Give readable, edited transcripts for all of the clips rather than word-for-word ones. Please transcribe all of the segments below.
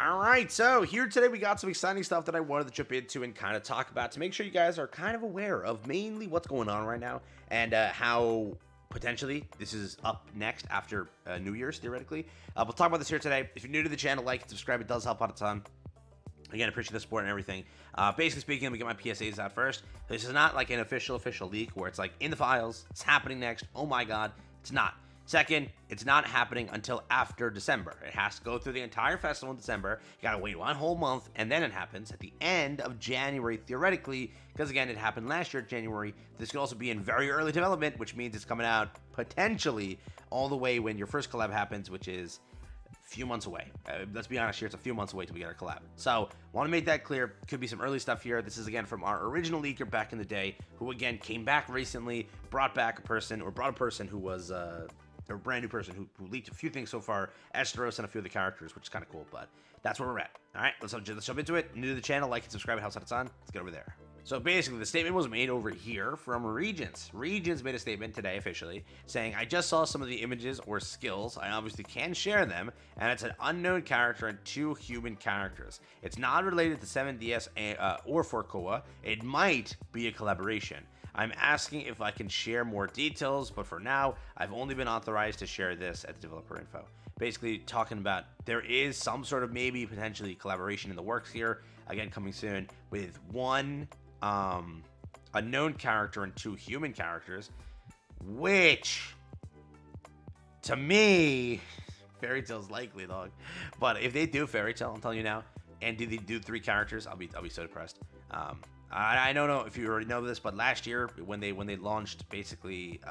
All right, so here today we got some exciting stuff that I wanted to jump into and kind of talk about to make sure you guys are kind of aware of mainly what's going on right now and how potentially this is up next after New Year's, theoretically. We'll talk about this here today. If you're new to the channel, like and subscribe. It does help out a ton. Again, appreciate the support and everything. Basically speaking, let me get my PSAs out first. This is not like an official leak where it's like in the files, it's happening next. Oh my God, it's not. Second, it's not happening until after December. It has to go through the entire festival in December. You gotta wait 1 whole month, and then it happens at the end of January, theoretically, because again, it happened last year, January. This could also be in very early development, which means it's coming out potentially all the way when your first collab happens, which is few months away. Let's be honest here, it's a few months away till we get our collab. So, want to make that clear. Could be some early stuff here. This is again from our original leaker back in the day, who again came back recently, brought a person who was a brand new person who leaked a few things so far, Esteros and a few of the characters, which is kind of cool, but that's where we're at. All right, let's jump into it. New to the channel, like and subscribe, helps out a ton. Let's get over there. So basically, the statement was made over here from Reruns. Reruns made a statement today officially saying, I just saw some of the images or skills. I obviously can share them, and it's an unknown character and 2 human characters. It's not related to 7DS or for Koa. It might be a collaboration. I'm asking if I can share more details, but for now, I've only been authorized to share this at the developer info. Basically talking about there is some sort of maybe potentially collaboration in the works here. Again, coming soon with 1 unknown character and 2 human characters, which to me, Fairy Tail's likely, dog. But if they do Fairy Tail, I'm telling you now, and do they do 3 characters, I'll be so depressed. I don't know if you already know this, but last year when they launched, basically,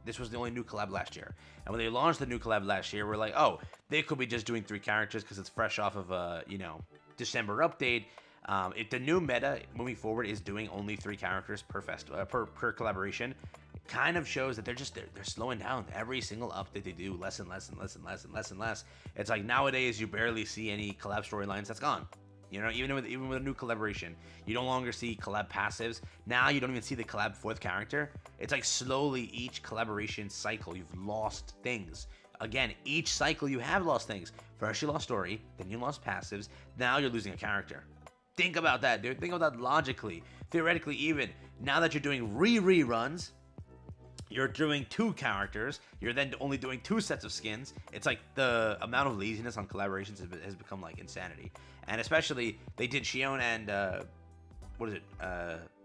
this was the only new collab last year. And when they launched the new collab last year, we're like, oh, they could be just doing 3 characters because it's fresh off of a December update. If the new meta moving forward is doing only 3 characters per collaboration, it kind of shows that they're slowing down. Every single update they do, less and less and less and less and less and less. It's like nowadays you barely see any collab storylines. That's gone. You know, even with a new collaboration, you no longer see collab passives. Now you don't even see the collab 4th character. It's like slowly each collaboration cycle, you've lost things. Again, each cycle you have lost things. First you lost story, then you lost passives, now you're losing a character. Think about that, dude. Think about that logically. Theoretically, even now that you're doing reruns, you're doing 2 characters. You're then only doing 2 sets of skins. It's like the amount of laziness on collaborations has become like insanity. And especially, they did Shion and,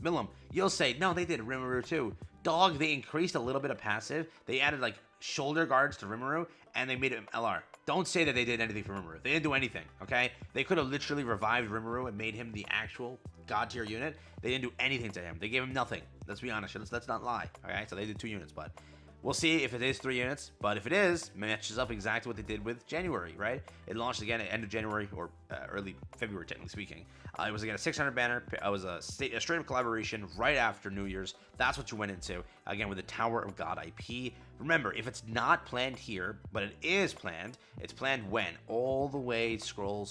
Milim. You'll say, no, they did Rimuru too. Dog, they increased a little bit of passive. They added like shoulder guards to Rimuru, and they made it LR. Don't say that they did anything for Rimuru. They didn't do anything, okay? They could have literally revived Rimuru and made him the actual god tier unit. They didn't do anything to him. They gave him nothing. Let's be honest. Let's not lie, okay? So they did 2 units, but we'll see if it is 3 units. But if it is, matches up exactly what they did with January, right? It launched again at end of January or early February, technically speaking. It was again a 600 banner. It was a straight up collaboration right after New Year's. That's what you went into, again, with the Tower of God IP. Remember, if it's not planned here, but it is planned, it's planned when? All the way, scroll,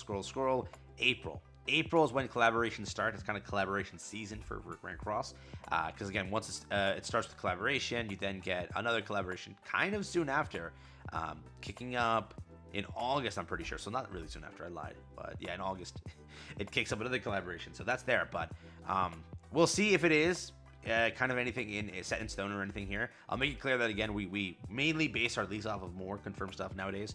April. April is when collaborations start. It's kind of collaboration season for Grand Cross. Because again, once it starts with collaboration, you then get another collaboration kind of soon after. Kicking up in August, I'm pretty sure. So not really soon after, I lied. But yeah, in August, it kicks up another collaboration. So that's there. But we'll see if it is kind of anything set in stone or anything here. I'll make it clear that, again, we mainly base our leaks off of more confirmed stuff nowadays.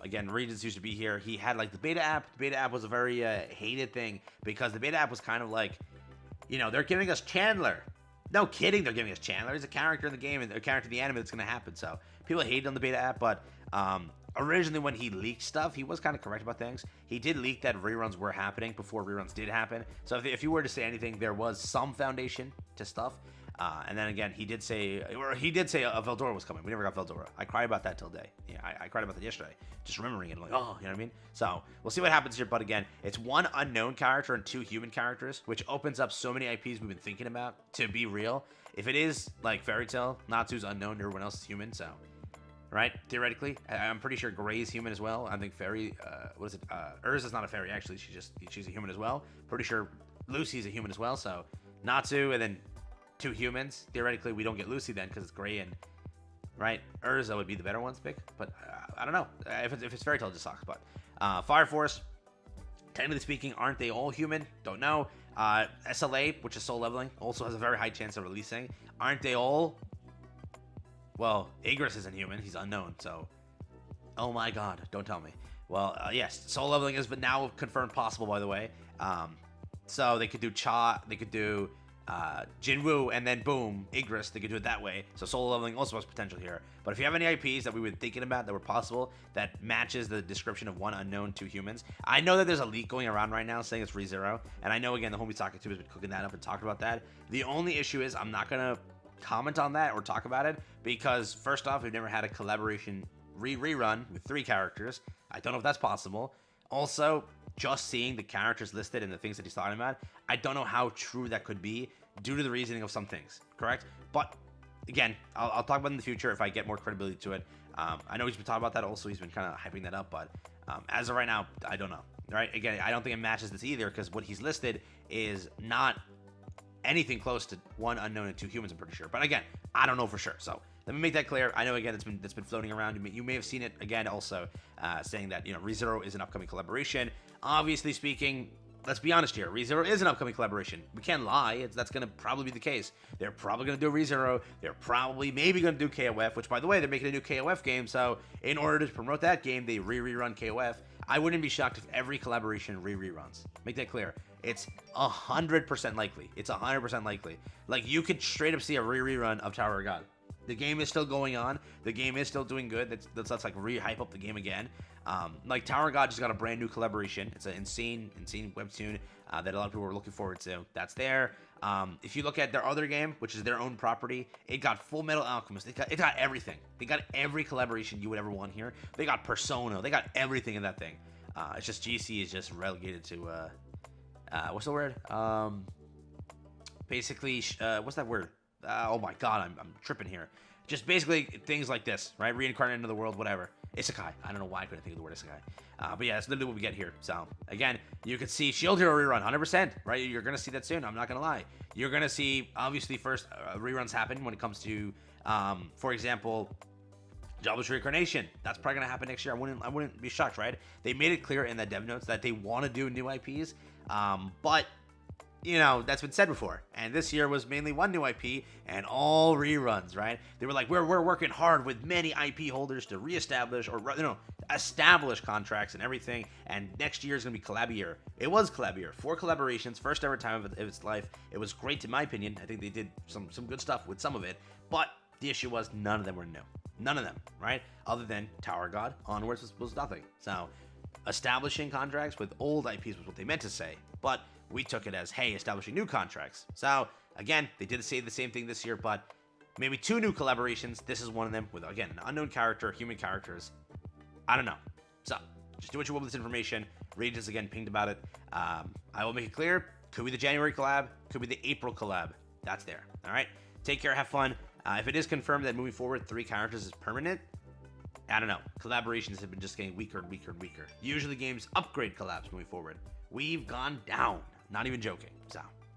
Again, Regents used to be here. He had like the beta app. The beta app was a very hated thing because the beta app was kind of like, they're giving us Chandler. No kidding, they're giving us Chandler. He's a character in the game and a character in the anime that's going to happen. So people hated on the beta app, but originally when he leaked stuff, he was kind of correct about things. He did leak that reruns were happening before reruns did happen. So if you were to say anything, there was some foundation to stuff. And then again, he did say a Veldora was coming. We never got Veldora. I cried about that till day. Yeah, I cried about that yesterday. Just remembering it, I'm like, oh, you know what I mean? So we'll see what happens here. But again, it's 1 unknown character and 2 human characters, which opens up so many IPs we've been thinking about to be real. If it is like Fairy Tail, Natsu's unknown, everyone else is human, so right? Theoretically, I'm pretty sure Gray's human as well. I think Fairy, Urza's not a fairy actually. She's a human as well. Pretty sure Lucy's a human as well. So Natsu and then 2 humans. Theoretically, we don't get Lucy then because it's Gray and right. Urza would be the better ones pick, but I don't know if it's Fairy Tail, it just sucks. But Fire Force, Technically speaking, aren't they all human? Don't know. SLA, which is soul leveling, also has a very high chance of releasing. Aren't they all? Well, Igris isn't human. He's unknown, so... Oh my god, don't tell me. Well, yes, soul leveling is now confirmed possible, by the way. So they could do Cha, they could do Jinwoo, and then boom, Igris, they could do it that way. So soul leveling also has potential here. But if you have any IPs that we were thinking about that were possible, that matches the description of one unknown, two humans. I know that there's a leak going around right now saying it's ReZero, and I know, again, the homie Soccer Tube has been cooking that up and talking about that. The only issue is I'm not going to comment on that or talk about it, because first off, we've never had a collaboration rerun with 3 characters. I don't know if that's possible. Also, just seeing the characters listed and the things that he's talking about, I don't know how true that could be due to the reasoning of some things, correct? But again, I'll talk about it in the future if I get more credibility to it. I know he's been talking about that also. He's been kind of hyping that up, but as of right now, I don't know. Right? Again, I don't think it matches this either, because what he's listed is not anything close to one unknown and 2 humans, I'm pretty sure. But again, I don't know for sure. So let me make that clear. I know, again, it's been floating around. You may have seen it again also, saying that, you know, ReZero is an upcoming collaboration. Obviously speaking, let's be honest here. ReZero is an upcoming collaboration. We can't lie. That's going to probably be the case. They're probably going to do ReZero. They're probably maybe going to do KOF, which, by the way, they're making a new KOF game. So in order to promote that game, they rerun KOF. I wouldn't be shocked if every collaboration reruns. Make that clear. It's 100% likely. It's 100% likely. Like, you could straight up see a rerun of Tower of God. The game is still going on. The game is still doing good. Let's like re-hype up the game again. Like, Tower of God just got a brand new collaboration. It's an insane webtoon that a lot of people are looking forward to. That's there. If you look at their other game, which is their own property, it got Full Metal Alchemist. It got everything. They got every collaboration you would ever want here. They got Persona. They got everything in that thing. It's just GC is just relegated to what's the word? Basically, what's that word? Oh my god, I'm tripping here. Just basically things like this, right? Reincarnated into the world, whatever. Isekai. I don't know why I couldn't think of the word isekai. But yeah, that's literally what we get here. So, again, you could see Shield Hero rerun, 100%, right? You're going to see that soon. I'm not going to lie. You're going to see, obviously, first reruns happen when it comes to, for example, Jobless Reincarnation. That's probably going to happen next year. I wouldn't be shocked, right? They made it clear in the dev notes that they want to do new IPs, but you know, that's been said before. And this year was mainly one new IP and all reruns, right? They were like, we're working hard with many IP holders to reestablish or, you know, establish contracts and everything. And next year is going to be collab year. It was collab year. 4 collaborations, first ever time of its life. It was great in my opinion. I think they did some good stuff with some of it. But the issue was none of them were new. None of them, right? Other than Tower God, Onwards was nothing. So establishing contracts with old IPs was what they meant to say. But we took it as, hey, establishing new contracts. So, again, they did say the same thing this year, but maybe 2 new collaborations. This is one of them with, again, an unknown character, human characters. I don't know. So, just do what you will with this information. Rage is, again, pinged about it. I will make it clear. Could be the January collab. Could be the April collab. That's there. All right? Take care. Have fun. If it is confirmed that moving forward, 3 characters is permanent, I don't know. Collaborations have been just getting weaker and weaker and weaker. Usually games upgrade collabs moving forward. We've gone down. Not even joking. So,